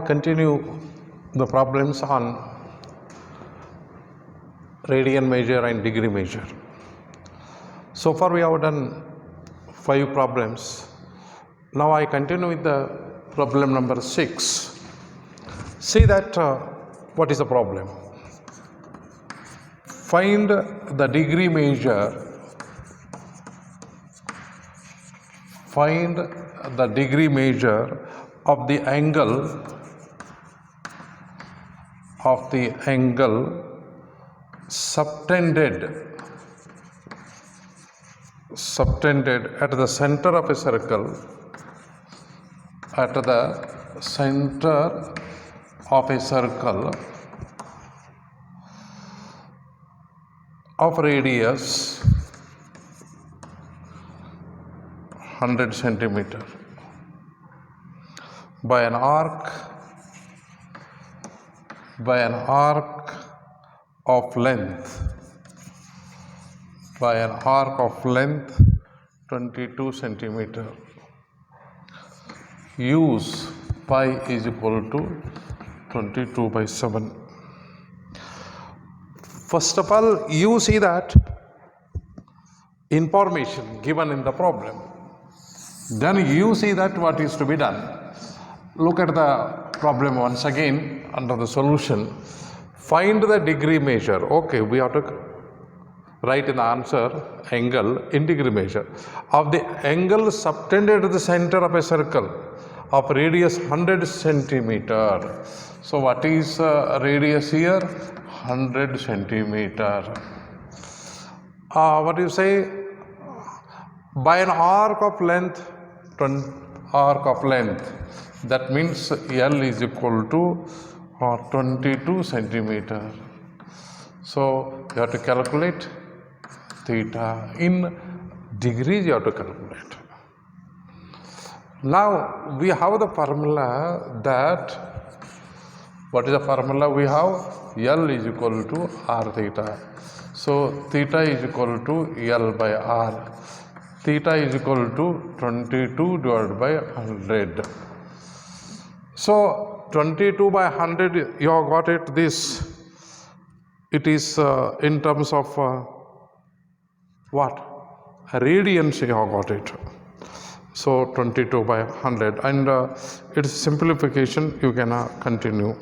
I continue the problems on radian measure and degree measure. So far we have done 5 problems. Now I continue with the problem number 6. See that what is the problem? Find the degree measure. Find the degree measure of the angle subtended at the center of a circle of radius 100 centimeter by an arc of length 22 centimeter. Use pi is equal to 22/7. First of all, you see that information given in the problem. Then you see that what is to be done. Look at the problem once again under the solution. Find the degree measure. Okay, we have to write in the answer angle in degree measure of the angle subtended at the center of a circle of radius 100 centimeter. So what is radius here? 100 centimeter. What do you say? By an arc of length, that means L is equal to 22 centimeter. So you have to calculate theta in degrees. You have to calculate. Now we have the formula that, what is the formula we have? L is equal to r theta. So theta is equal to L by r. Theta is equal to 22 divided by 100. So 22 by 100, you have got it this. It is in terms of what? Radians, you have got it. So 22 by 100, and its simplification you can continue.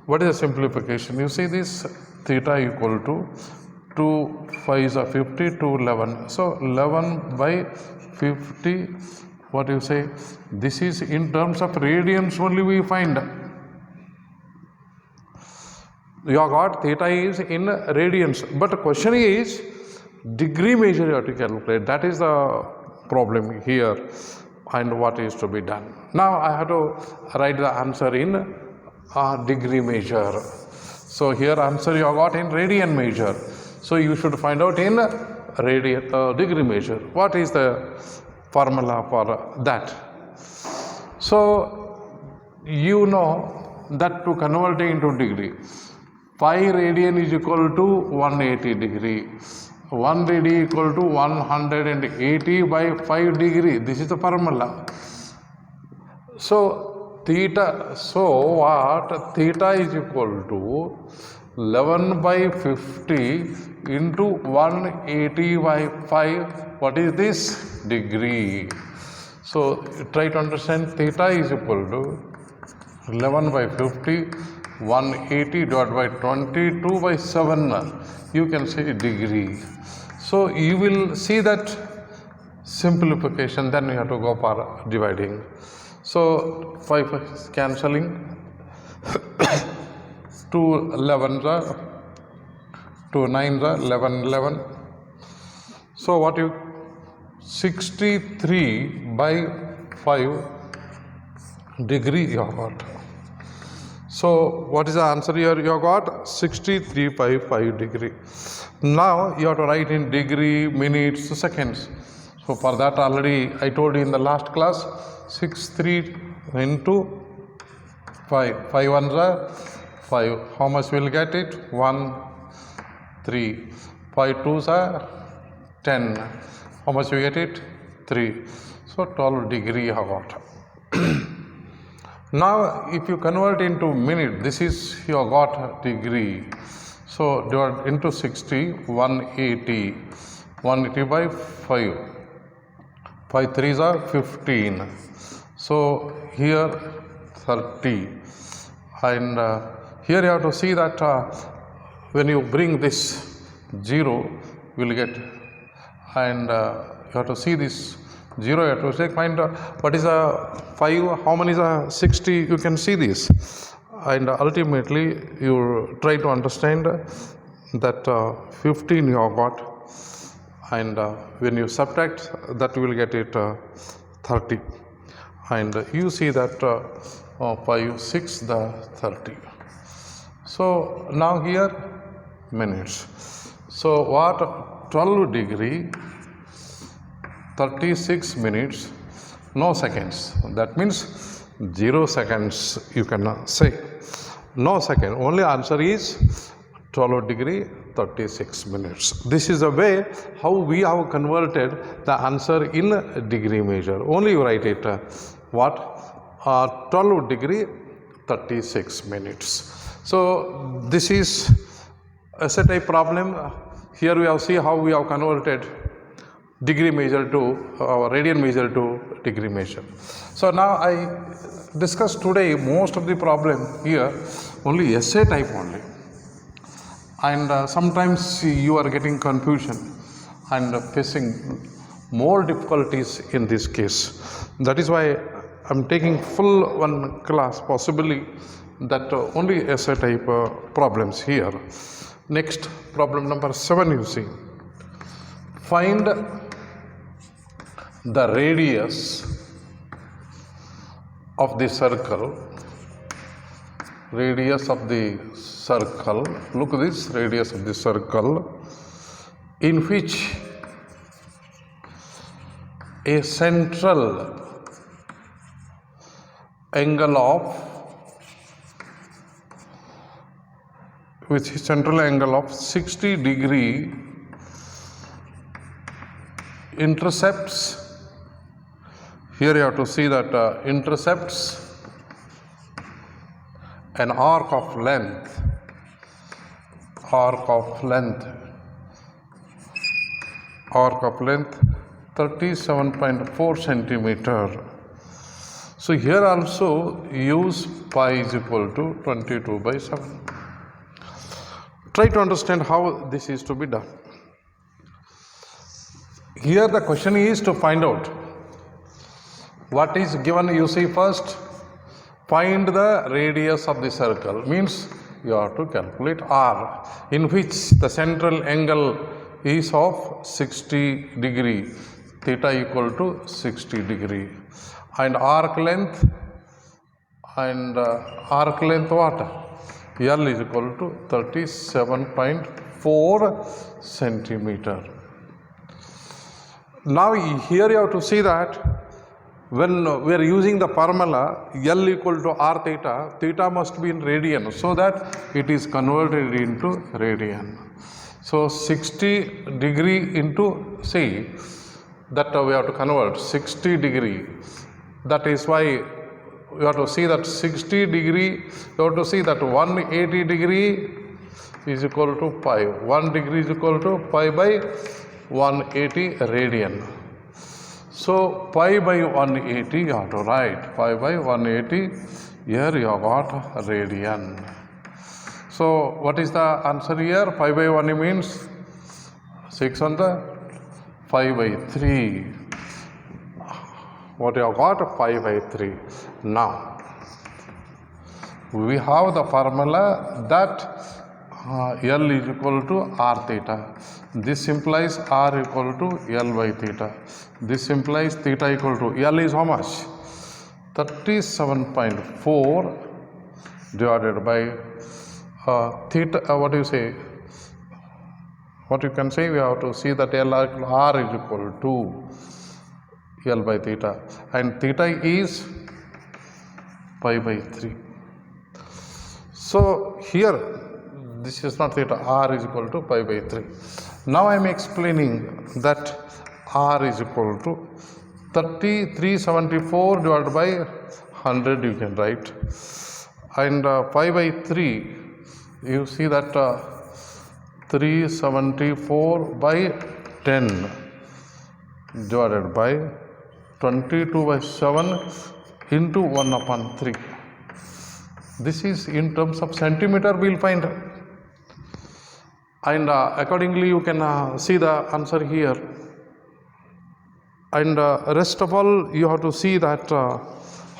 What is the simplification? You see this theta equal to 2 5s are 50, 2 11. So 11 by 50, what do you say? This is in terms of radians only we find. You have got theta is in radians, but the question is degree measure you have to calculate. That is the problem here, and what is to be done. Now I have to write the answer in degree measure. So here answer you have got in radian measure. So you should find out in degree measure. What is the formula for that? So you know that to convert it into degree, pi radian is equal to 180 degree. 1 radian equal to 180 by 5 degree. This is the formula. So theta, so what? Theta is equal to 11 by 50 into 180 by 5. What is this? Degree. So try to understand, theta is equal to 11 by 50, 180 divided by 22 by 7. You can say degree. So you will see that simplification, then you have to go for dividing. So 5 is cancelling. 2 11s are 2 9s are 11. So what you 63 by 5 degree you have got. So what is the answer here? You have got 63 by 5 degree. Now you have to write in degree, minutes, seconds. So for that already I told you in the last class, 63 into 5. 5 ones are 5. How much will get it? 1, 3. 5 twos are 10. How much you get it? 3. So 12 degree you have got. Now if you convert into minute, this is you have got degree. So divide into 60, 180. 180 by 5. 5 3s are 15. So here 30. And here you have to see that when you bring this 0, you will get, and you have to see this 0, you have to say find what is a 5, how many is a 60, you can see this, and ultimately you try to understand that 15 you have got, and when you subtract that you will get it 30, and you see that 5 6 the 30. So now here minutes. So what 12 degree 36 minutes, no seconds. That means 0 seconds you can say. No second. Only answer is 12 degree 36 minutes. This is the way how we have converted the answer in degree measure. Only you write it what 12 degree 36 minutes. So this is a type problem. Here we have see how we have converted degree measure to radian measure to degree measure. So now I discussed today most of the problem here only essay type only, and sometimes you are getting confusion and facing more difficulties in this case. That is why I am taking full one class, possibly that only essay type problems here. Next, problem number 7, you see. Find the radius of the circle. Radius of the circle. Look at this radius of the circle, in which a central angle of central angle of 60 degree intercepts. Here you have to see that intercepts an arc of length 37.4 centimeter. So here also use pi is equal to 22 by 7. Try to understand how this is to be done. Here the question is to find out what is given. You see, first find the radius of the circle, means you have to calculate r, in which the central angle is of 60 degree, theta equal to 60 degree, and arc length what? L is equal to 37.4 centimeter. Now here you have to see that when we are using the formula L equal to r theta, theta must be in radian, so that it is converted into radian. So 60 degree into, see that we have to convert 60 degree. That is why you have to see that 60 degree, you have to see that 180 degree is equal to pi. 1 degree is equal to pi by 180 radian. So pi by 180 you have to write pi by 180. Here you have got radian. So what is the answer here? Pi by 1 means 6 on the 5 by 3. What you have got? Pi by 3. Now we have the formula that L is equal to r theta. This implies r equal to L by theta. This implies theta equal to L is how much? 37.4 divided by theta. What do you say? What you can say? We have to see that r is equal to L by theta, and theta is pi by 3. So here this is not theta, r is equal to pi by 3. Now I am explaining that r is equal to 3374 divided by 100 you can write, and pi by 3, you see that 374 by 10 divided by 22 by 7 into 1 upon 3. This is in terms of centimeter we will find, and accordingly you can see the answer here. And rest of all you have to see that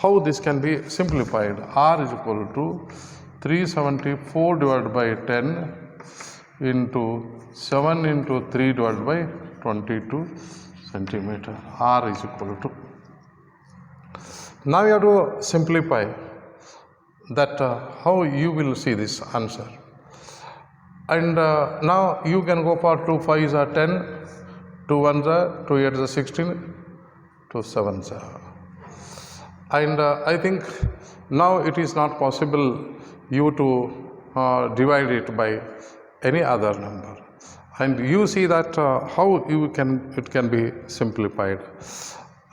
how this can be simplified. R is equal to 374 divided by 10 into 7 into 3 divided by 22 centimeter. R is equal to. Now you have to simplify that how you will see this answer. And now you can go for 2 5s are 10, 2 1s are 2 8s are 16, 2 7s are. And I think now it is not possible you to divide it by any other number, and you see that how it can be simplified.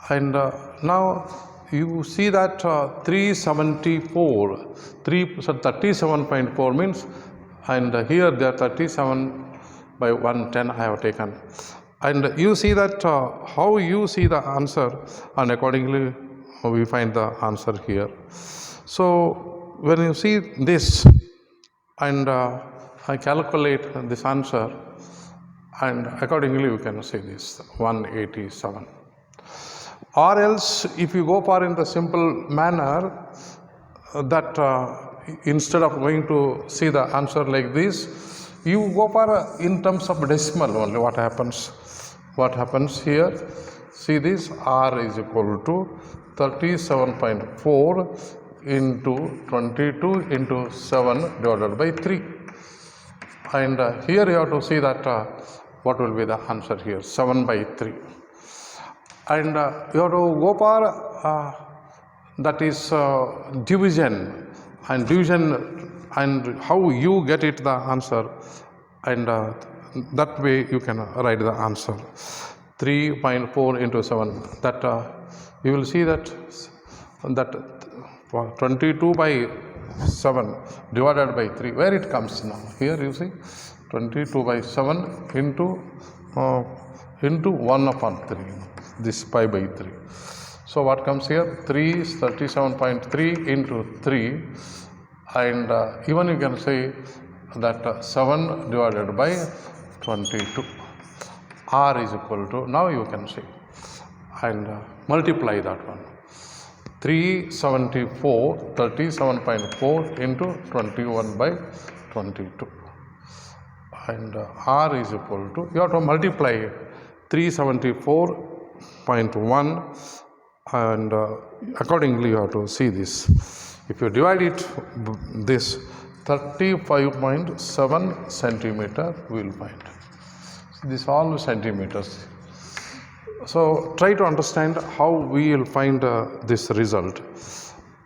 And now you see that 37.4 means, and here there 37 by 110 I have taken, and you see that how you see the answer, and accordingly we find the answer here. So when you see this, and I calculate this answer, and accordingly you can see this 187. Or else if you go for in the simple manner, that instead of going to see the answer like this, you go for in terms of decimal only. What happens here? See this, R is equal to 37.4 into 22 into 7 divided by 3. And here you have to see that what will be the answer here, 7 by 3. And you have to go for that is division, and how you get it the answer, and that way you can write the answer. 3.4 into 7, that you will see that 22 by 7 divided by 3, where it comes now. Here you see 22 by 7 into 1 upon 3, this pi by 3. So what comes here? 3 is 37.3 into 3, and even you can say that 7 divided by 22. R is equal to, now you can see, and multiply that one. 374, 37.4 into 21 by 22. And R is equal to, you have to multiply 374.1, and accordingly you have to see this. If you divide it, this 35.7 centimeter we will find. This all centimeters. So try to understand how we will find this result,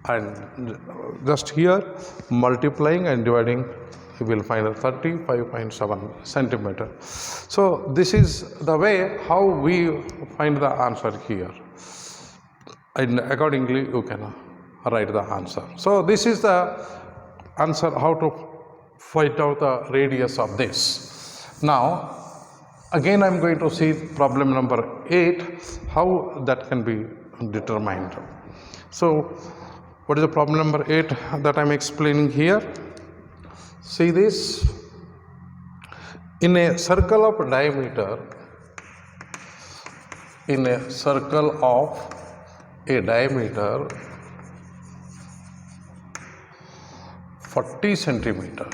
and just here multiplying and dividing we will find 35.7 centimeter. So this is the way how we find the answer here, and accordingly you can write the answer. So this is the answer, how to find out the radius of this. Now again I am going to see problem number 8, how that can be determined. So what is the problem number 8 that I am explaining here? See this, in a circle of diameter, 40 centimeter,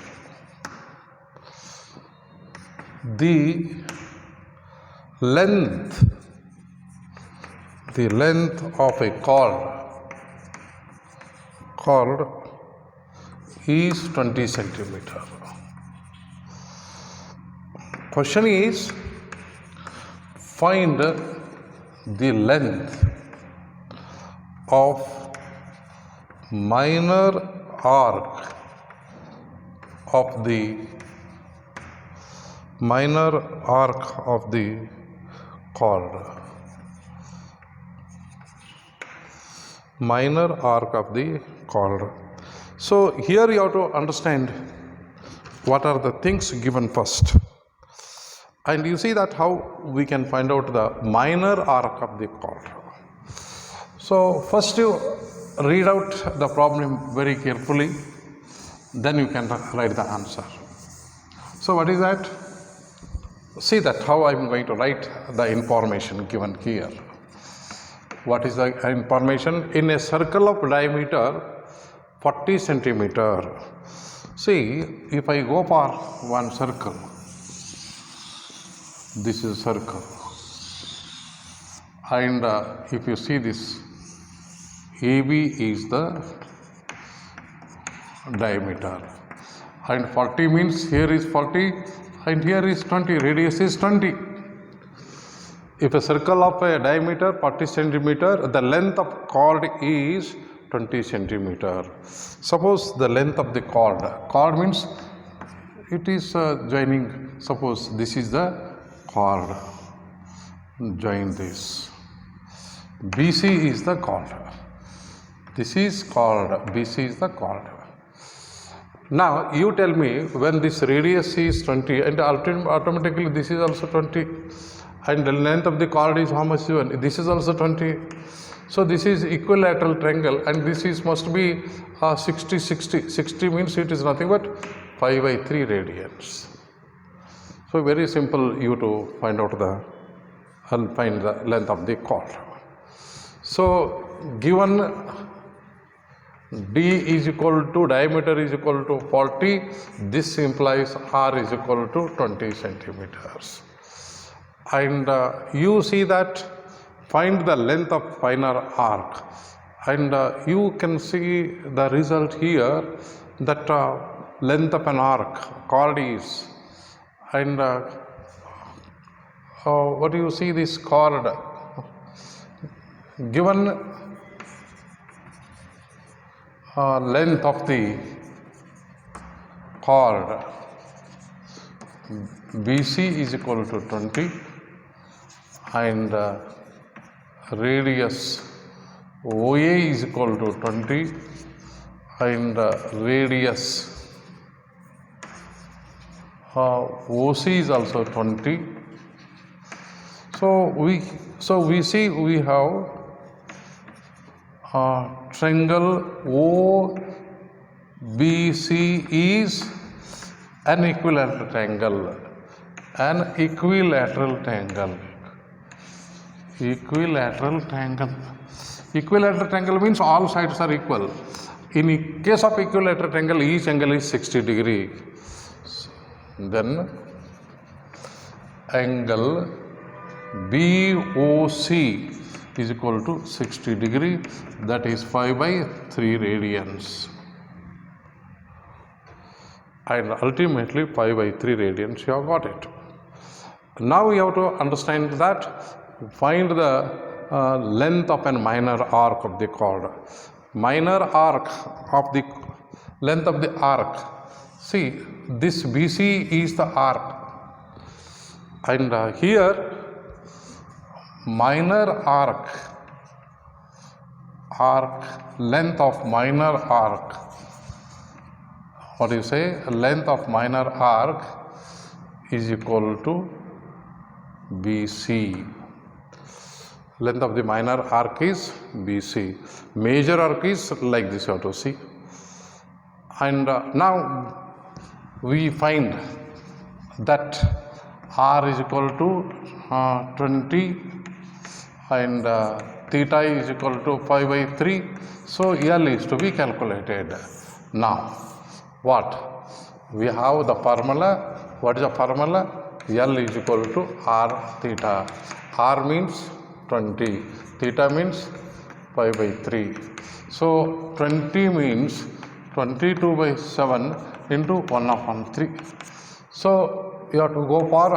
the length of a cord is 20 centimeter. Question is, find the length of minor arc of the cord. minor arc of the chord. So here you have to understand what are the things given first. And you see that how we can find out the minor arc of the chord. So first you read out the problem very carefully, then you can write the answer. So what is that? See that how I am going to write the information given here. What is the information? In a circle of diameter 40 centimeter. See, if I go for one circle, this is circle, and if you see this, AB is the diameter, and 40 means here is 40 and here is 20, radius is 20. If a circle of a diameter 40 centimeter, the length of chord is 20 centimeter. Suppose the length of the chord means it is joining, suppose this is the chord, join this. BC is the chord. This is chord, BC is the chord. Now you tell me when this radius is 20 and automatically this is also 20 and the length of the chord is how much given? This is also 20. So this is equilateral triangle and this is must be 60, 60. 60 means it is nothing but 5/3 radians. So very simple you to find out find the length of the chord. So given D is equal to diameter is equal to 40, this implies R is equal to 20 centimeters. And you see that find the length of minor arc, and you can see the result here that length of an arc chord is, and what do you see this chord given length of the chord BC is equal to 20 and radius OA is equal to 20 and radius OC is also 20. So we see we have triangle OBC is an equilateral triangle. Equilateral triangle means all sides are equal. In case of equilateral triangle, each angle is 60 degree. Then angle BOC is equal to 60 degree, that is 5/3 radians, and ultimately 5/3 radians you have got it. Now you have to understand that find the length of a minor arc of the chord. Minor arc of the length of the arc, see this BC is the arc, and here minor arc length of minor arc, what do you say, length of minor arc is equal to BC. Length of the minor arc is BC. Major arc is like this, you have to see. And now we find that R is equal to 20 and theta is equal to 5/3. So L is to be calculated. Now what? We have the formula. What is the formula? L is equal to R theta. R means 20, theta means 5/3. So 20 means 22/7 into 1/3. So you have to go for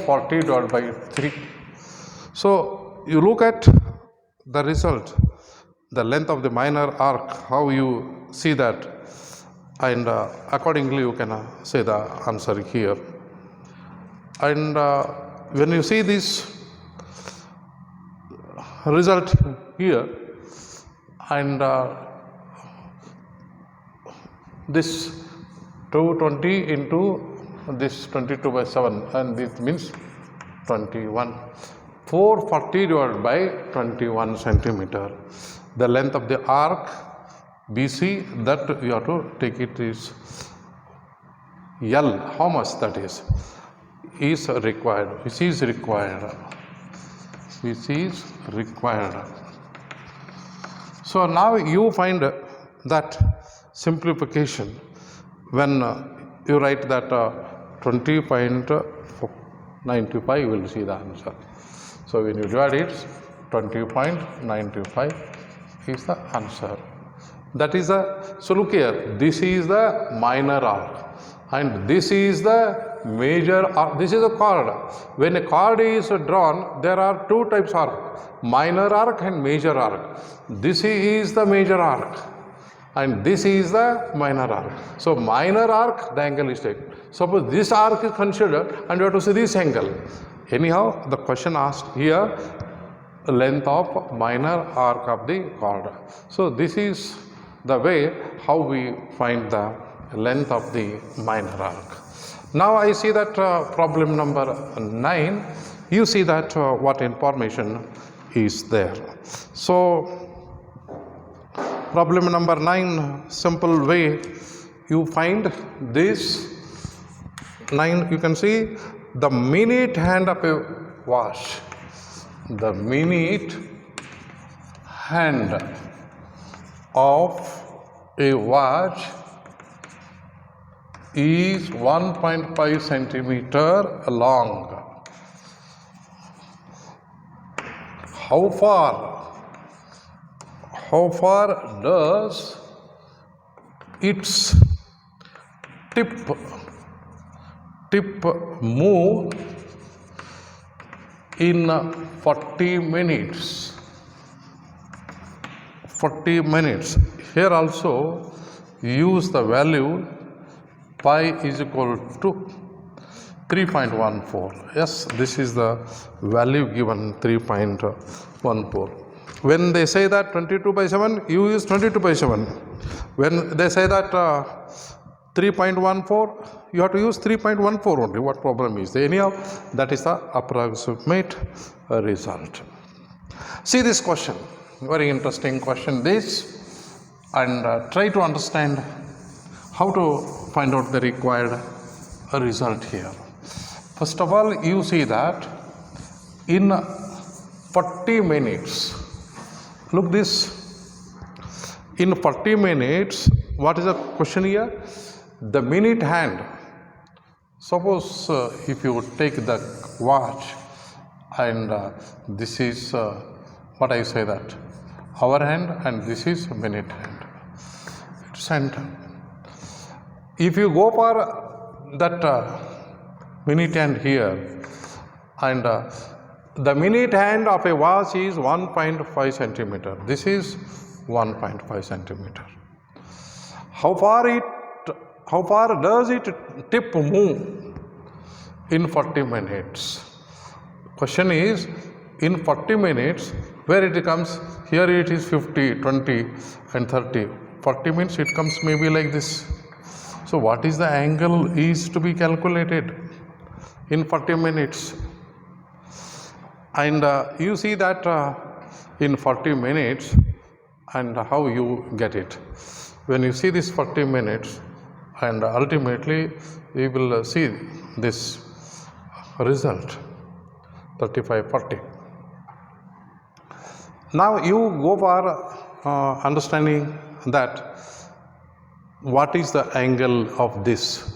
40 divided by 3. So you look at the result, the length of the minor arc, how you see that, and accordingly you can say the answer here. And when you see this, result here, and this 220 into this 22 by 7, and this means 21. 440 divided by 21 centimeter. The length of the arc BC, that you have to take it is L. How much that is required? This is required. This is required. So now you find that simplification when you write that 20.95, you will see the answer. So when you divide it, 20.95 is the answer. That is so look here, this is the minor arc and this is the major arc. This is a chord. When a chord is drawn, there are two types of arc, minor arc and major arc. This is the major arc and this is the minor arc. So minor arc, the angle is taken. Suppose this arc is considered and you have to see this angle. Anyhow, the question asked here, length of minor arc of the chord. So this is the way how we find the length of the minor arc. Now I see that problem number 9, you see that what information is there. So problem number 9, simple way, you find this 9, you can see the minute hand of a watch. The minute hand of a watch is 1.5 centimeter long. How far does its tip move in 40 minutes? 40 minutes. Here also use the value pi is equal to 3.14. Yes, this is the value given, 3.14. When they say that 22 by 7, you use 22 by 7. When they say that 3.14, you have to use 3.14 only. What problem is there? Anyhow, that is the approximate result. See this question, very interesting question this, and try to understand how to find out the required result here. First of all, you see that in 40 minutes, look this, in 40 minutes, what is the question here? The minute hand. Suppose if you take the watch and this is what I say that hour hand and this is minute hand. It's center. If you go for that minute hand here and the minute hand of a watch is 1.5 centimeter. This is 1.5 centimeter. How far does it tip move in 40 minutes? Question is, in 40 minutes, where it comes, here it is 50, 20 and 30. 40 minutes it comes maybe like this. So what is the angle is to be calculated in 40 minutes? And you see that in 40 minutes and how you get it. When you see this 40 minutes and ultimately we will see this result 35-40. Now you go for understanding that what is the angle of this.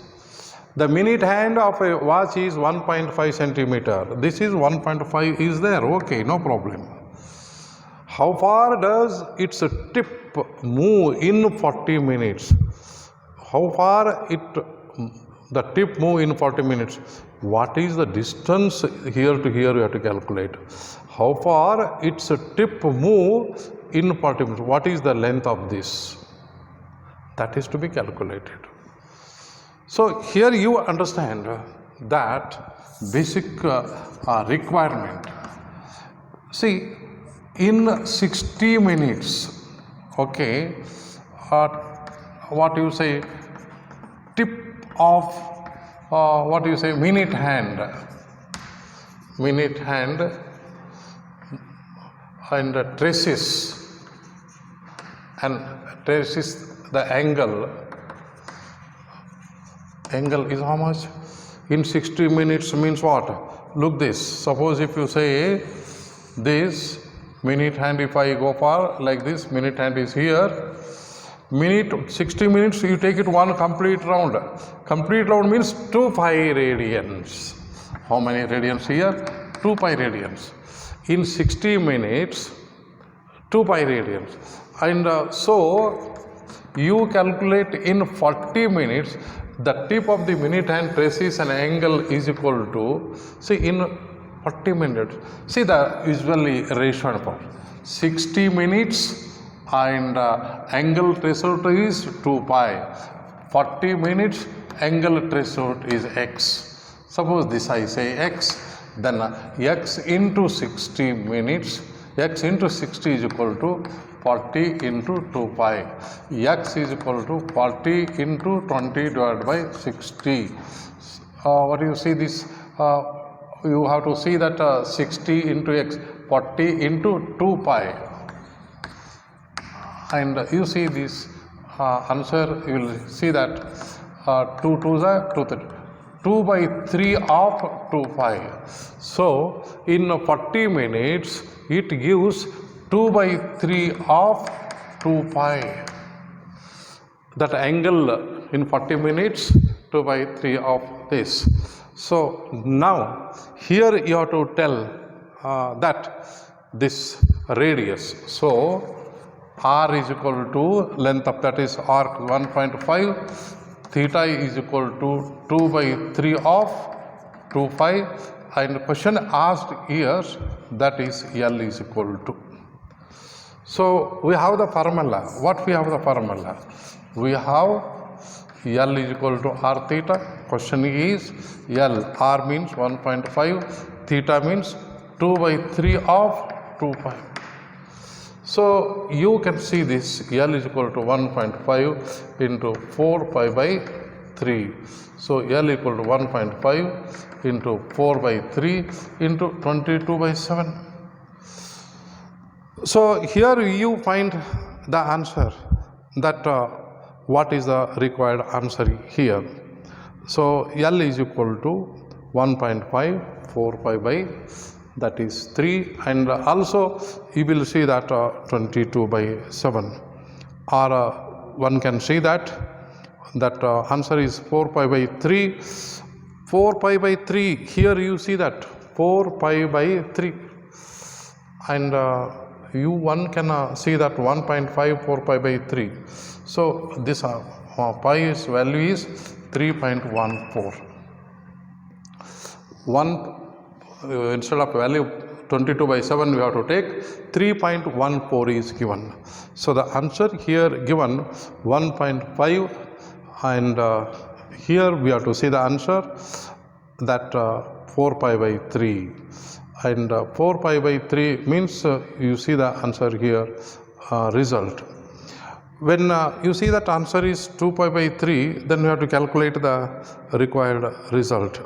The minute hand of a watch is 1.5 centimeter. This is 1.5 is there. Okay, no problem. How far does its tip move in 40 minutes? How far the tip move in 40 minutes? What is the distance here to here you have to calculate. How far its tip move in 40 minutes? What is the length of this? That is to be calculated. So here you understand that basic requirement. See, in 60 minutes, okay, what you say, tip of what you say, minute hand and traces the angle is how much in 60 minutes means what? Look this, suppose if you say this minute hand, if I go for like this, minute hand is here, 60 minutes you take it one complete round means 2 pi radians. How many radians here? 2 pi radians in 60 minutes, 2 pi radians. And so you calculate in 40 minutes the tip of the minute hand traces an angle is equal to, see, in 40 minutes, see the usually ratio and power, 60 minutes and angle threshold is 2 pi, 40 minutes angle threshold is x. Suppose this I say x, then x into 60 minutes, x into 60 is equal to 40 into 2 pi, x is equal to 40 into 20 divided by 60. What do you see this? You have to see that 60 into x, 40 into 2 pi. And you see this answer, you will see that 2 2s are 2 3. 2 by 3 of 2 pi. So in 40 minutes it gives 2 by 3 of 2 pi. That angle in 40 minutes 2 by 3 of this. So now here you have to tell that this radius. So r is equal to length of that is arc 1.5, theta is equal to 2 by 3 of 2 pi, and question asked here that is L is equal to. So we have the formula. What we have the formula? We have L is equal to r theta. Question is L, r means 1.5, theta means 2 by 3 of 2 pi. So you can see this L is equal to 1.5 into 4 pi by 3. So L equal to 1.5 into 4 by 3 into 22 by 7. So here you find the answer that what is the required answer here. So L is equal to 1.5, 4 pi by that is 3, and also you will see that 22 by 7, or one can see that answer is 4 pi by 3. 4 pi by 3, here you see that 4 pi by 3, and one can see that 1.5 4 pi by 3. So this pi's value is 3.14. Instead of value 22 by 7 we have to take 3.14 is given. So the answer here given 1.5, and here we have to see the answer that 4 pi by 3, and 4 pi by 3 means you see the answer here result. When you see that answer is 2 pi by 3, then you have to calculate the required result.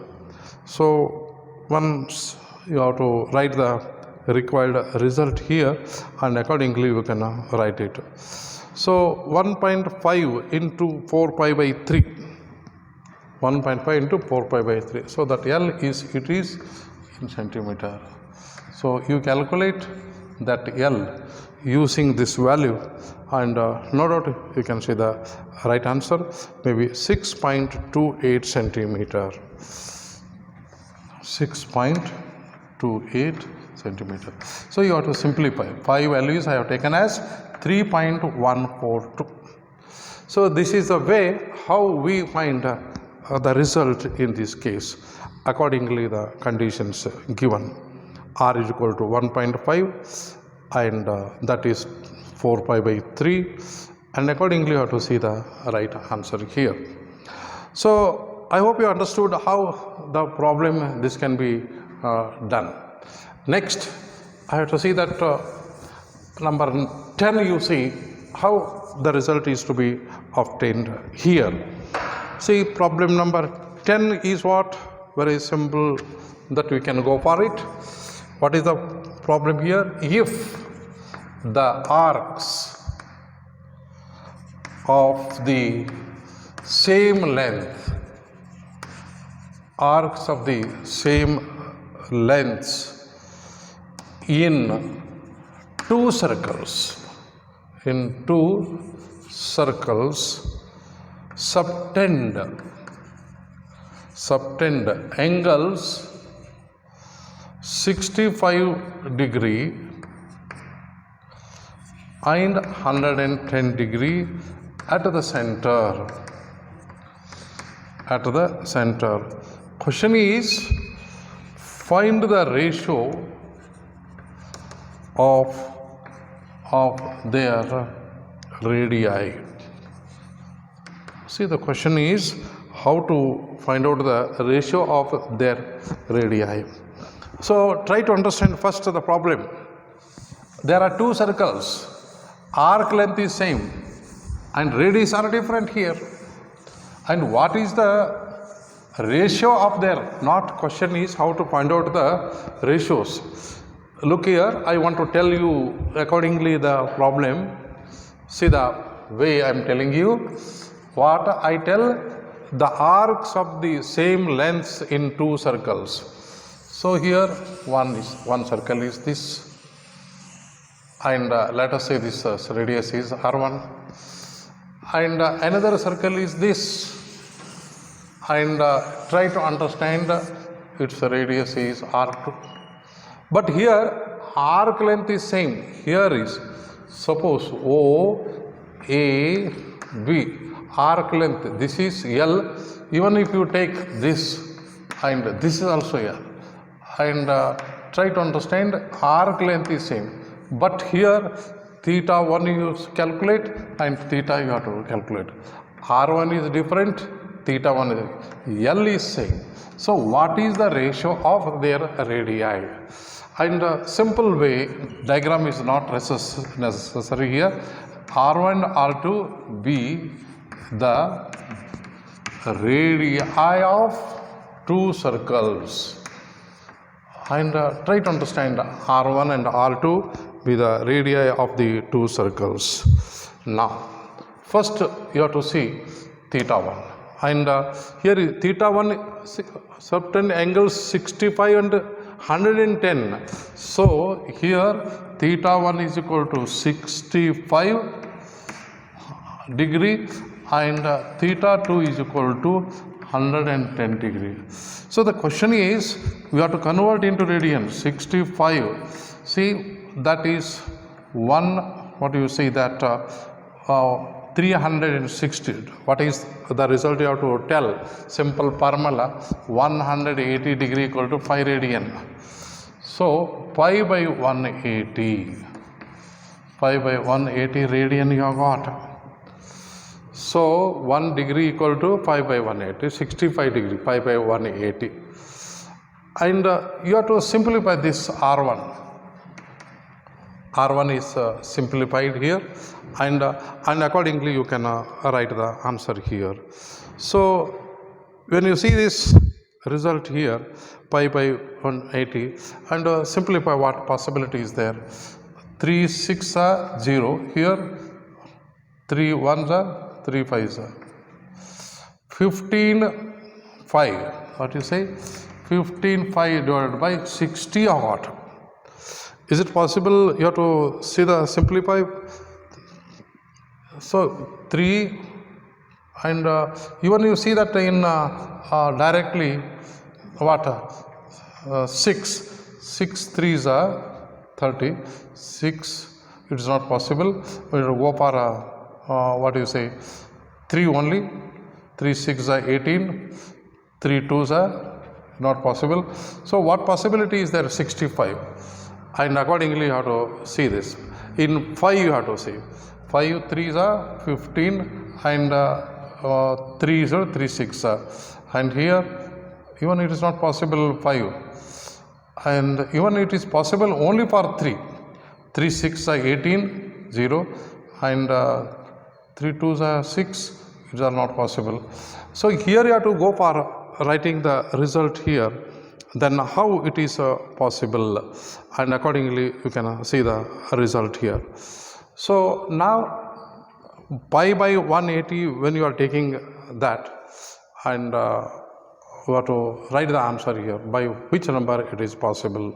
So once you have to write the required result here, and accordingly you can write it. So 1.5 into 4 pi by 3, 1.5 into 4 pi by 3. So that L is in centimeter. So you calculate that L using this value, and no doubt you can see the right answer, maybe 6.28 centimeter. 6.28 centimeter. So you have to simplify. 5 values I have taken as 3.142. So this is the way how we find the result in this case. Accordingly, the conditions given, r is equal to 1.5, and that is 4 pi by 3, and accordingly you have to see the right answer here. So I hope you understood how the problem this can be done. Next, I have to see that number 10, you see how the result is to be obtained here. See, problem number 10 is what? Very simple, that we can go for it. What is the problem here? If the arcs of the same length, arcs of the same lengths in two circles, subtend angles 65 degree and 110 degree at the center. Question is, find the ratio of their radii. See, the question is how to find out the ratio of their radii. So try to understand first the problem. There are two circles, arc length is same and radius are different here. And what is the ratio of their, not question is how to find out the ratios. Look here, I want to tell you accordingly the problem. See the way I am telling you. What I tell, the arcs of the same lengths in two circles. So here one circle is this, and let us say this radius is R1, and another circle is this, and try to understand its radius is R2. But here arc length is same. Here is, suppose O, A, B, arc length, this is L. Even if you take this and this is also L, and try to understand arc length is same. But here theta 1 you calculate and theta you have to calculate. R1 is different, theta 1 is, L is same. So what is the ratio of their radii? And simple way, diagram is not necessary here. R1 and R2 be the radii of two circles. And try to understand R1 and R2 be the radii of the two circles. Now, first you have to see theta 1. And here is theta 1, certain angles 65 and 110. So here theta 1 is equal to 65 degree and theta 2 is equal to 110 degree. So the question is, we have to convert into radian. 65, see, that is what do you say, that 360. What is the result? You have to tell. Simple formula, 180 degree equal to 5 radian. So pi by 180 radian you have got. So 1 degree equal to pi by 180, 65 degree, pi by 180. And you have to simplify this R1. R1 is simplified here, and accordingly you can write the answer here. So when you see this result here, pi by 180, and simplify, what possibility is there? 3 6 are 0 here, 3 1s are 3 5s are 15 5. What you say? 15 5 divided by 60 or what? Is it possible? You have to see the simplify. So 3, and even you see that in directly what 6 3s are 30, 6, it is not possible. We will go for what do you say, 3 only, 3 6 are 18, 3 2s are not possible. So what possibility is there? 65. And accordingly you have to see this. In 5 you have to see. 5 3s are 15, and 3s are 3 6 are. And here even it is not possible 5. And even it is possible only for 3. 3 6 are 18, 0, and 3 2s are 6, these are not possible. So here you have to go for writing the result here, then how it is possible, and accordingly you can see the result here. So now pi by 180, when you are taking that, and you have to write the answer here, by which number it is possible.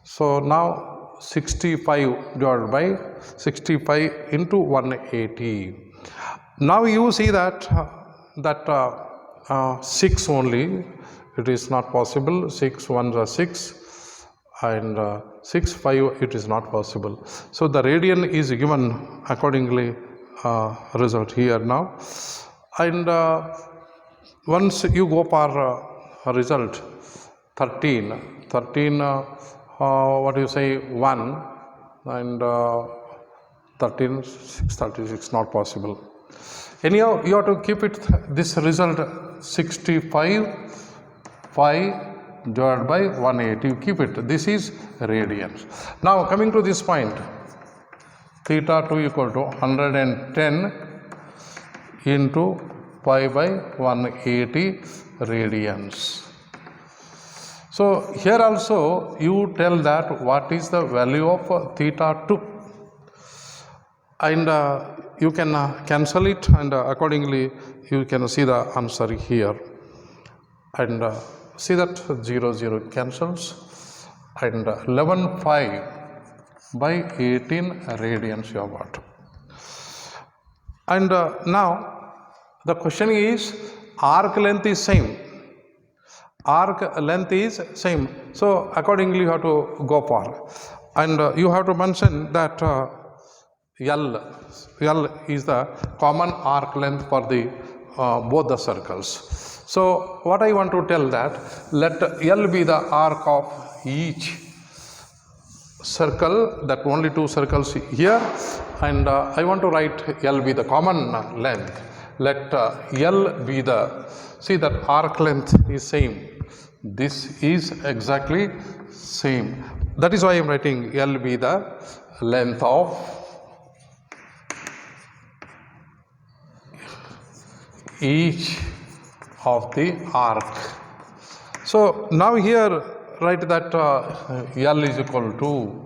So now 65 divided by 65 into 180. Now you see that 6 only, it is not possible. 6 1s are 6, and 6 5 it is not possible. So the radian is given accordingly, result here now. And once you go for result 13, what do you say, 1, and 13 6 36 not possible. Anyhow, you have to keep it this result 65 5 divided by 180, you keep it, this is radians. Now coming to this point, theta 2 equal to 110 into pi by 180 radians. So here also you tell that what is the value of theta 2, and you can cancel it, and accordingly you can see the answer here, and see that 0 0 cancels, and 11 5 by 18 radians you have got. And now the question is, arc length is same, so accordingly you have to go for, and you have to mention that L is the common arc length for the both the circles. So what I want to tell that, let L be the arc of each circle, that only 2 circles here, and I want to write L be the common length. Let L be the, see that arc length is same, this is exactly same, that is why I am writing L be the length of each of the arc. So now here write that L is equal to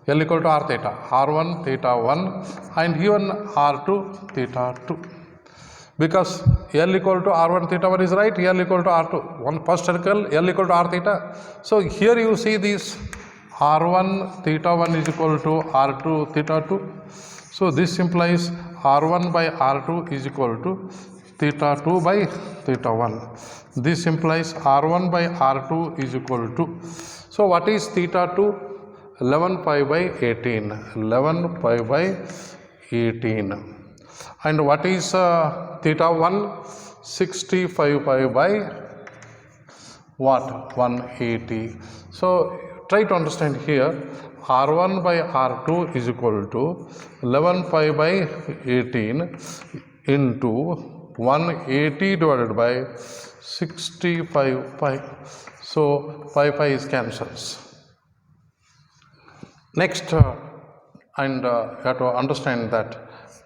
r theta, r1 theta 1, and even r2 theta 2, because L equal to r1 theta 1 is right, L equal to r2, one first circle, L equal to r theta. So here you see this r1 theta 1 is equal to r2 theta 2. So this implies r1 by r2 is equal to theta 2 by theta 1. This implies r1 by r2 is equal to, so what is theta 2? 11 pi by 18, 11 pi by 18. And what is theta 1? 65 pi by what? 180. So try to understand here, r1 by r2 is equal to 11 pi by 18 into 180 divided by 65 pi. So pi is cancels. Next, and you have to understand that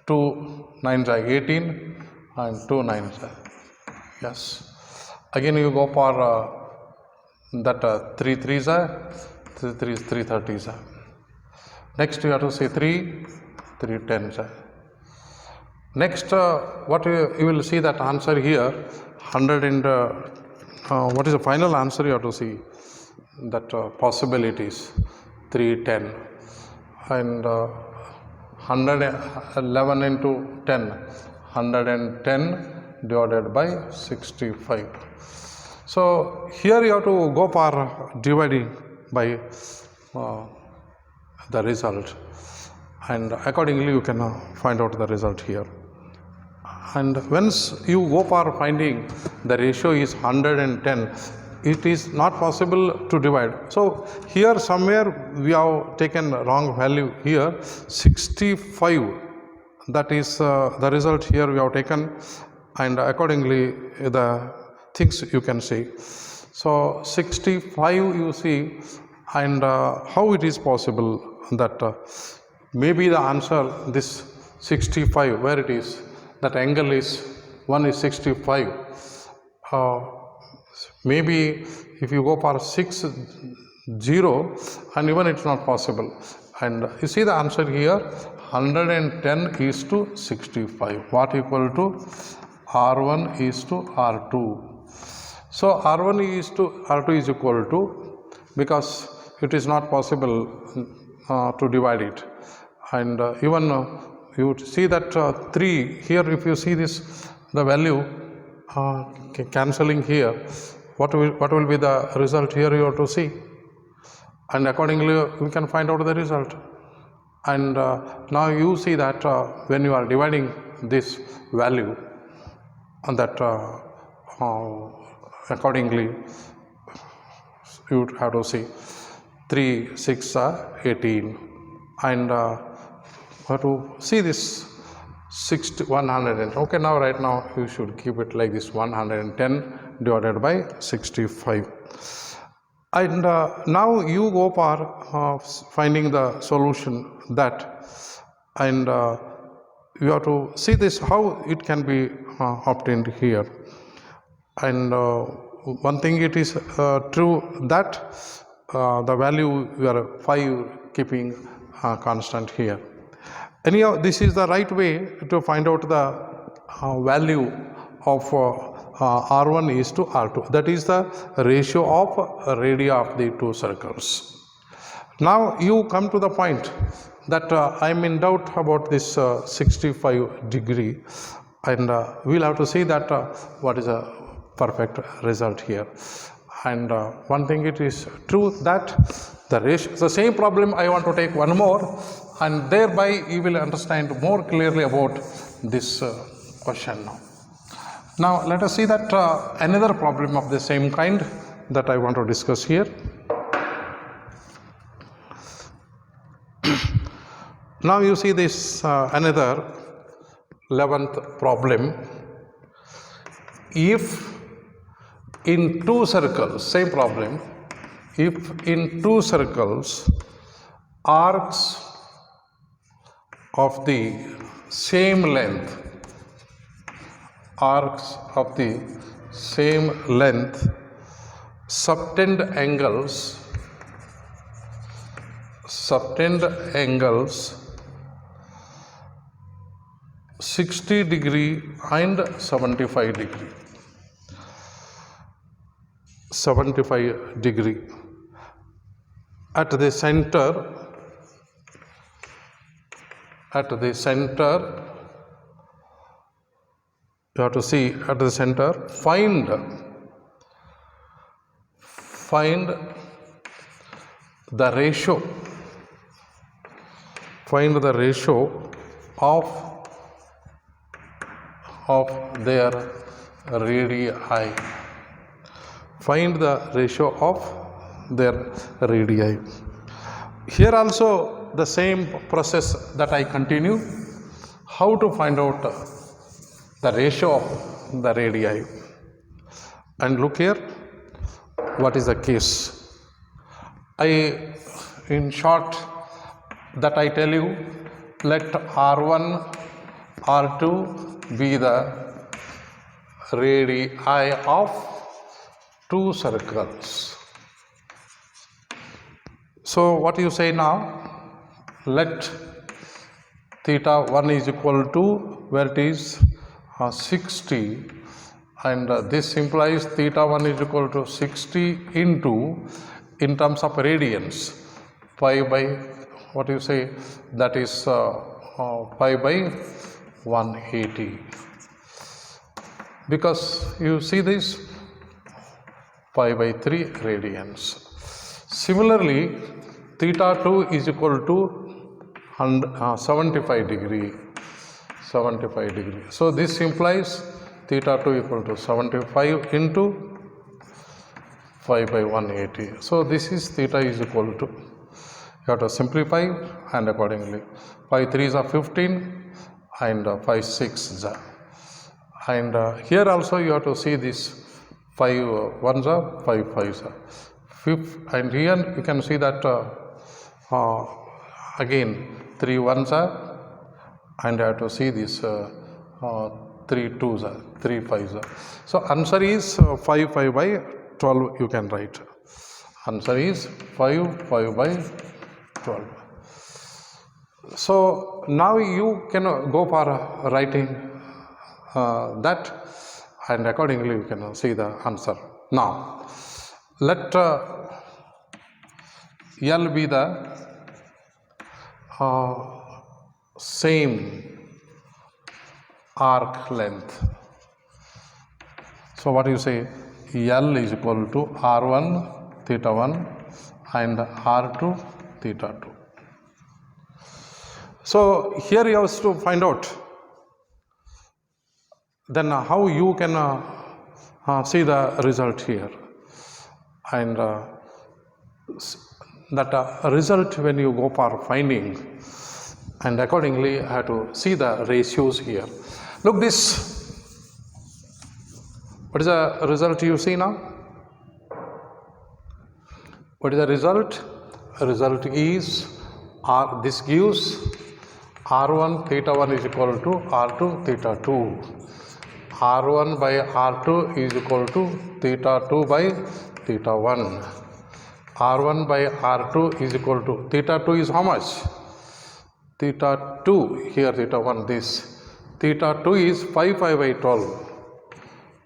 2 9s are 18 and 2 9s are, yes. Again you go for that 3 3s are, 3 30s are. Next you have to say 3 10s are. Next, what you will see that answer here, 100 and what is the final answer you have to see, that possibilities 310, and 111 into 10, 110 divided by 65. So here you have to go for dividing by the result, and accordingly you can find out the result here. And once you go for finding the ratio is 110, it is not possible to divide. So here somewhere we have taken wrong value here, 65, that is the result here we have taken, and accordingly the things you can see. So 65 you see, And how it is possible that maybe the answer this 65, where it is, that angle is 1 is 65. Maybe if you go for 6 0, and even it's not possible. And you see the answer here, 110 is to 65. What equal to R1 is to R2. So R1 is to R2 is equal to, because it is not possible to divide it. And even you see that 3 here, if you see this, the value cancelling here, what will be the result here, you have to see, and accordingly we can find out the result. And now you see that when you are dividing this value, and that accordingly you have to see 3 6 18, and have to see this 110. Okay, now right now you should keep it like this, 110 divided by 65. And now you go for finding the solution that, and you have to see this how it can be obtained here. And one thing it is true that the value you are 5 keeping constant here. Anyhow, this is the right way to find out the value of R1 is to R2. That is the ratio of radii of the two circles. Now you come to the point that I am in doubt about this 65 degree, and we'll have to see that what is a perfect result here. And one thing it is true that the ratio, the same problem I want to take one more, and thereby you will understand more clearly about this question now. Now let us see that another problem of the same kind that I want to discuss here. Now you see this another 11th problem. If in two circles, same problem, if in two circles arcs of the same length, subtend angles 60 degree and 75 degree. At the center, you have to see at the center, find the ratio of their radii. Find the ratio of their radii. Here also the same process that I continue. How to find out the ratio of the radii? And look here, what is the case? In short, that I tell you, let R1, R2 be the radii of two circles. So what you say now? Let theta 1 is equal to, where it is 60, and this implies theta 1 is equal to 60 into, in terms of radians, pi by, what you say, that is pi by 180, because you see this pi by 3 radians. Similarly, theta 2 is equal to 75 degree. So this implies theta 2 equal to 75 into 5 by 180. So this is theta is equal to, you have to simplify, and accordingly 5 3s are 15 and 5 6s are. And here also you have to see this 5 1s are 5 5s are fifth, and here you can see that again 3 ones are, and I have to see this 3 twos are, 3 fives are. So answer is 5 by 12 you can write. Answer is 5 by 12. So now you can go for writing that, and accordingly you can see the answer. Now let L be the same arc length. So what do you say? L is equal to R1 theta 1 and R2 theta 2. So here you have to find out then how you can see the result here, and that result when you go for finding, and accordingly I have to see the ratios here. Look this. What is the result you see now? What is the result? Result is this gives R1 theta 1 is equal to R2 theta 2. R1 by R2 is equal to theta 2 by theta 1. R1 by R2 is equal to theta 2 is how much? Theta 2 here, theta 1 this. Theta 2 is 5 pi by 12.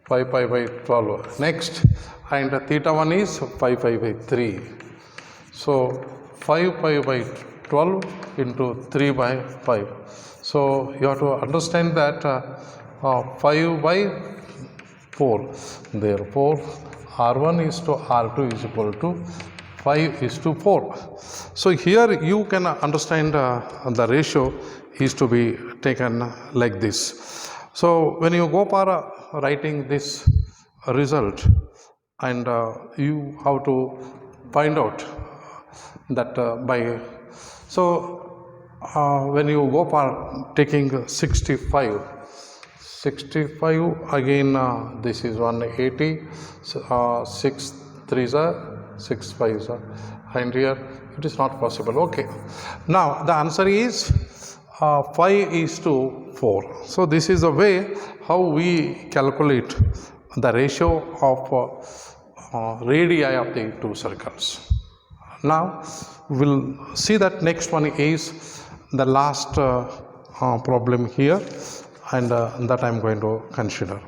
5 pi by 12. Next, and theta 1 is 5 pi by 3. So 5 pi by 12 into 3 by 5. So you have to understand that 5 by 4. Therefore, R1 is to R2 is equal to 5 is to 4. So here you can understand the ratio is to be taken like this. So when you go for writing this result, and you have to find out that by, so when you go for taking 65 again, this is 180, 6 3s are 6 5s are, and here it is not possible. Okay, now the answer is 5 is to 4. So this is the way how we calculate the ratio of radii of the two circles. Now we'll see that next one is the last problem here, and that I am going to consider.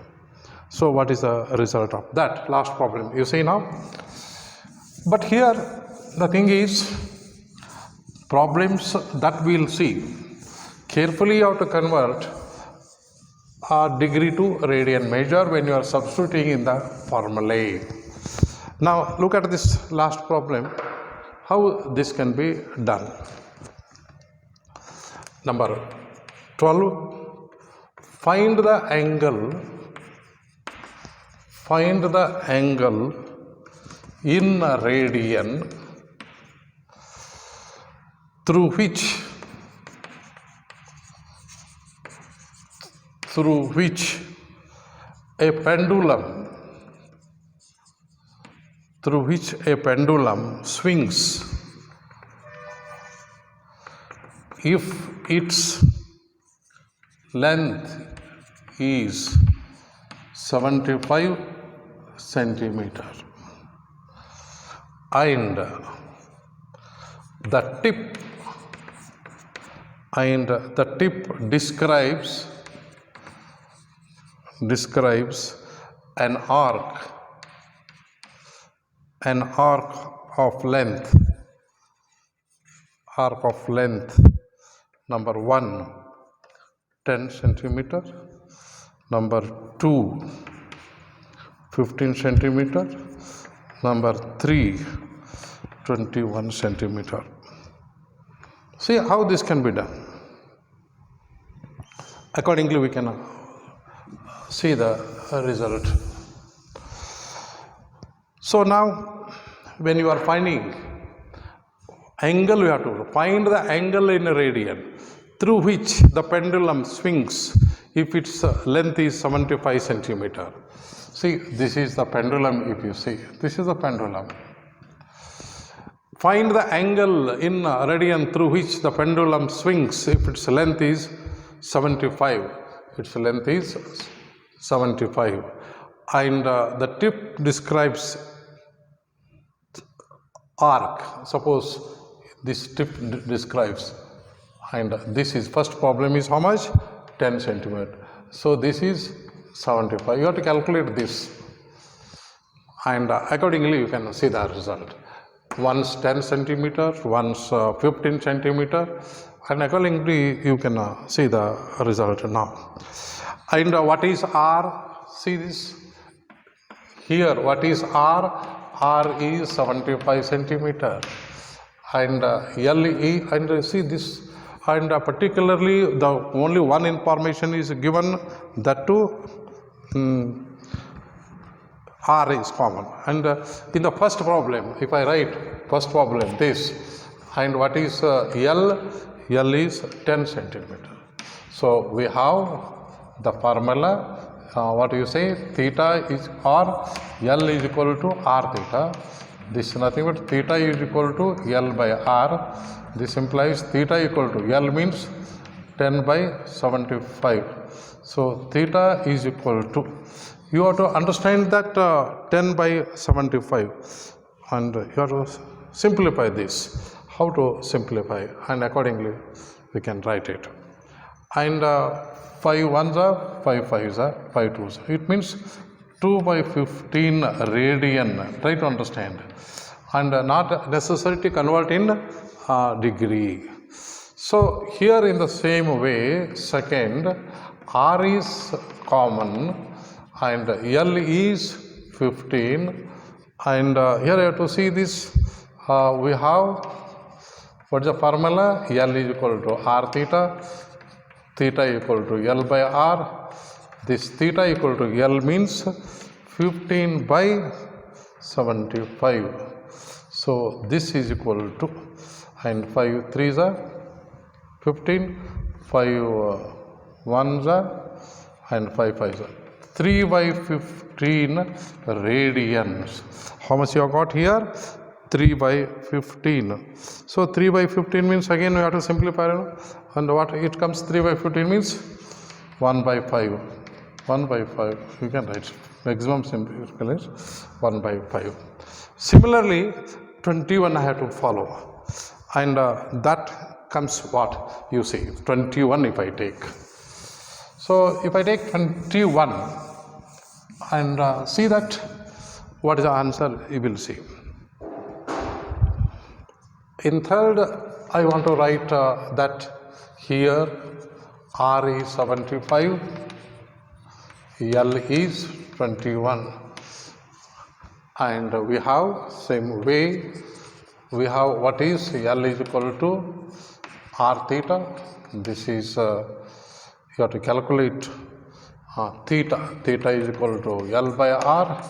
So what is the result of that last problem? You see now. But here the thing is, problems that we will see, carefully you have to convert degree to radian measure when you are substituting in the formulae. Now look at this last problem, how this can be done. Number 12, find the angle in a radian through which a pendulum swings if its length is 75 centimeter and the tip describes an arc of length number 1 10 centimeter, number 2 15 centimeter, number 3 21 centimeter. See how this can be done. Accordingly we can see the result. So now when you are finding angle, you have to find the angle in a radian through which the pendulum swings if its length is 75 centimeter. See, this is the pendulum. If you see, this is the pendulum. find the angle in radian through which the pendulum swings if its length is 75. Its length is 75. And the tip describes arc. Suppose this tip describes, and this is first problem is how much? 10 centimeter. So this is 75. You have to calculate this, and accordingly you can see the result. Once 10 centimeter, once 15 centimeter, and accordingly you can see the result now. And what is R? See this here. What is R? R is 75 centimeter, and LE, and see this, and particularly the only one information is given, that too R is common. And in the first problem, if I write first problem this, and what is L? L is 10 centimeter. So we have the formula. What you say? Theta is, or L is equal to R theta. This is nothing but theta is equal to L by R. This implies theta equal to L means 10 by 75. So theta is equal to, you have to understand that 10 by 75, and you have to simplify this. How to simplify? And accordingly we can write it. And 5 ones are 5 fives are 5 twos. It means 2 by 15 radian. Try to understand, and not necessary to convert in degree. So here in the same way, second, R is common and L is 15, and here you have to see this. We have, what is the formula? L is equal to R theta, theta equal to L by R. This theta equal to L means 15 by 75. So this is equal to, and 5 threes are 15, 5 ones are, and 5 fives are 3 by 15 radians. How much you have got here? 3 by 15. So 3 by 15 means, again we have to simplify, and what it comes? 3 by 15 means 1 by 5. 1 by 5, you can write maximum simple is 1 by 5. Similarly 21 I have to follow, and that comes what you see 21 if I take. So if I take 21 and see that what is the answer, you will see. In third, I want to write that here R is 75, L is 21, and we have same way, we have what is L is equal to R theta. This is you have to calculate theta. Theta is equal to L by R.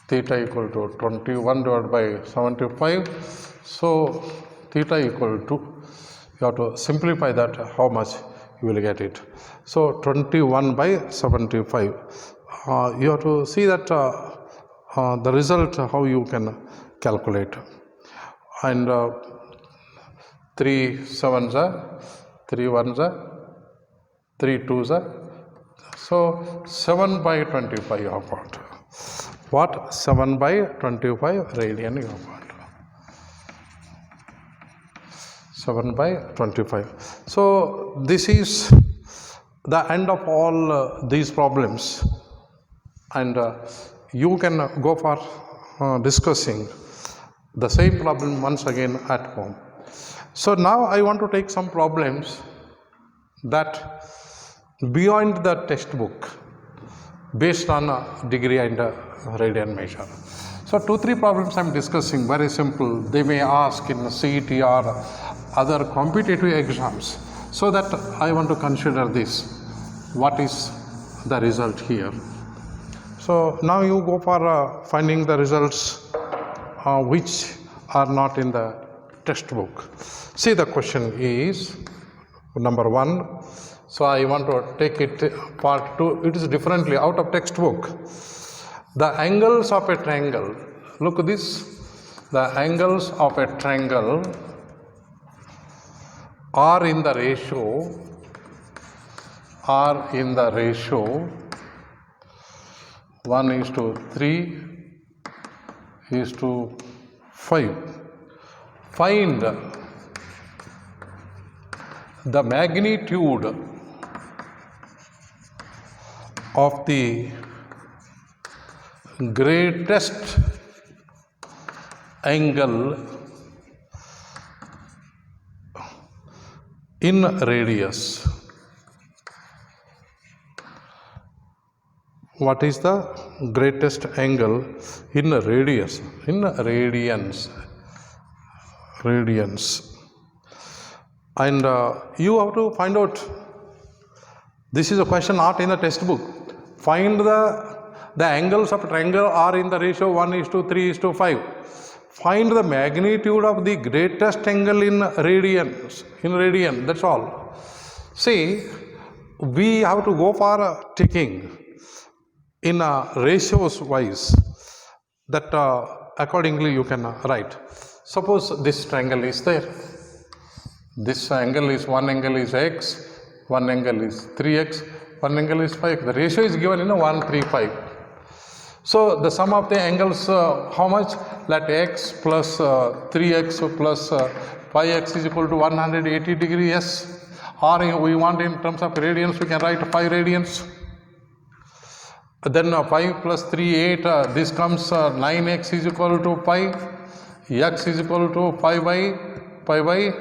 Theta equal to 21 divided by 75. So theta equal to, you have to simplify that, how much you will get it. So 21 by 75. You have to see that the result, how you can calculate. And 3 sevens are, 3 ones are, 3 twos are. So 7 by 25 you have got. What? 7 by 25 radian you have got. 7 by 25. So this is the end of all these problems, and you can go for discussing the same problem once again at home. So now I want to take some problems that beyond the textbook, based on degree and radian measure. So 2-3 problems I am discussing, very simple. They may ask in CET or other competitive exams. So that I want to consider this. What is the result here? So now you go for finding the results which are not in the textbook. See, the question is number 1. So I want to take it part 2. It is differently out of textbook. The angles of a triangle. Look at this. the angles of a triangle are in the ratio 1:3:5. Find the magnitude of the greatest angle in radius. What is the greatest angle in radius? In radians. And you have to find out. This is a question not in the textbook. Find the angles of a triangle are in the ratio 1:3:5. Find the magnitude of the greatest angle in radian. That's all. See, we have to go for taking in ratios wise. That accordingly you can write. Suppose this triangle is there. This angle is, one angle is x, one angle is 3x, one angle is 5. The ratio is given in 1:3:5. So the sum of the angles, how much? Let x plus 3x plus 5x is equal to 180 degrees. Yes. Or we want in terms of radians, we can write 5 radians. Then 5 plus 3, 8. This comes 9x is equal to 5. X is equal to 5 by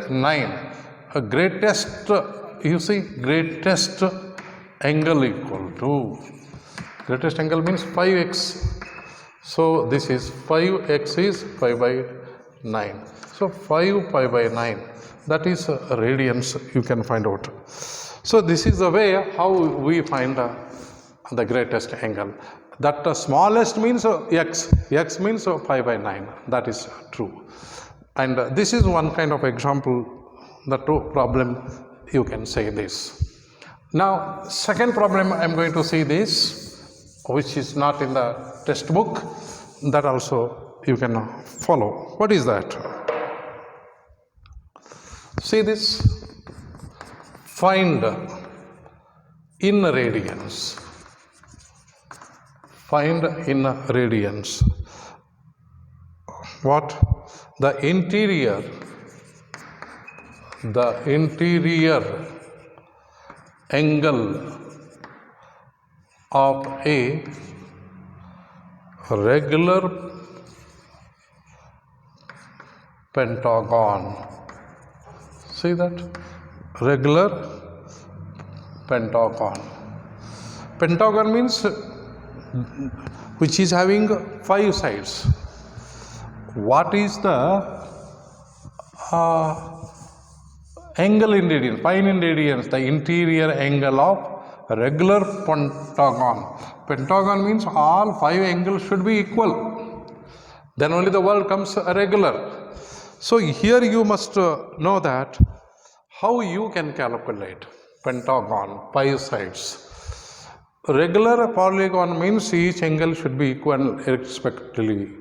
9. Greatest, you see, greatest angle equal to, greatest angle means 5x. So this is 5x is 5 by 9. So 5 pi by 9, that is radians, you can find out. So this is the way how we find the greatest angle. That smallest means x means 5 by 9, that is true. And this is one kind of example, the problem, you can say this. Now second problem I am going to see this, which is not in the textbook, that also you can follow. What is that? See this, find in radians. Find in radians what? The interior angle of a regular pentagon. See that? Regular pentagon. Pentagon means which is having 5 sides. What is the angle in radians? Find in radians the interior angle of a regular pentagon. Pentagon means all 5 angles should be equal. Then only the word comes regular. So here you must know that how you can calculate pentagon, 5 sides. Regular polygon means each angle should be equal respectively.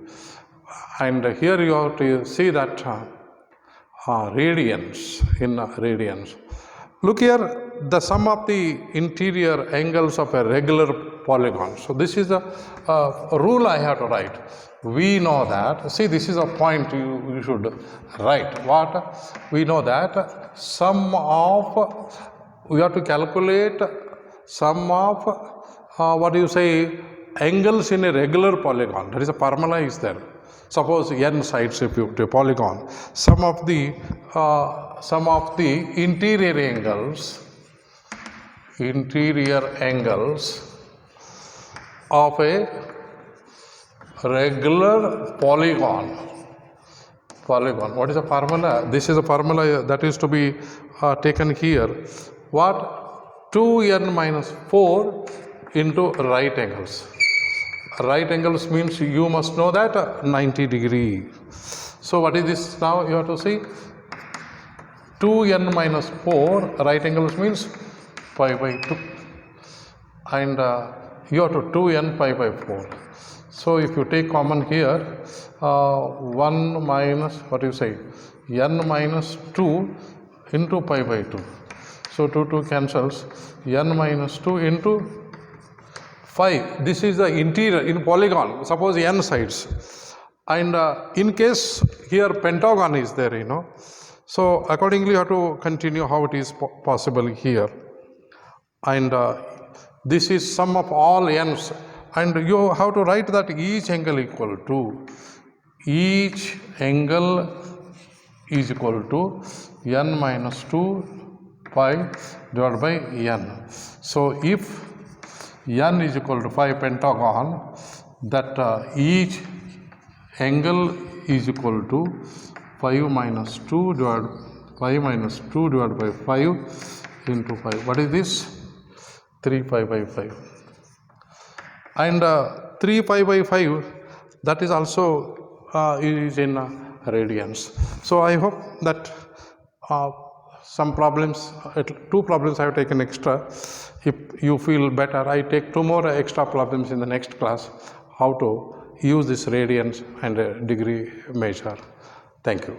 And here you have to see that radians, in radians. Look here, the sum of the interior angles of a regular polygon. So this is a rule I have to write. We know that, see, this is a point you should write. What? We know that sum of, we have to calculate sum of what do you say, angles in a regular polygon. That is a formula is there. Suppose n sides if you to a polygon. Sum of the interior angles of a regular polygon. What is the formula? This is a formula that is to be taken here. What? 2n minus 4 into right angles. Right angles means you must know that 90 degree. So what is this now? You have to see 2n minus 4 right angles means pi by 2, and you have to 2n pi by 4. So if you take common here, 1 minus, what do you say, n minus 2 into pi by 2. So 2 cancels, n minus 2 into 5. This is the interior in polygon, suppose n sides. And in case here pentagon is there, So accordingly you have to continue how it is possible here. And this is sum of all n's. And you have to write that each angle equal to n minus 2 pi divided by n. So if n is equal to 5 pentagon, that each angle is equal to 5 minus 2 divided by 5 into 5. What is this? 3 pi by 5. And 3 pi by 5, that is also is in radians. So I hope that some problems, 2 problems I have taken extra. If you feel better, I take 2 more extra problems in the next class, how to use this radians and degree measure. Thank you.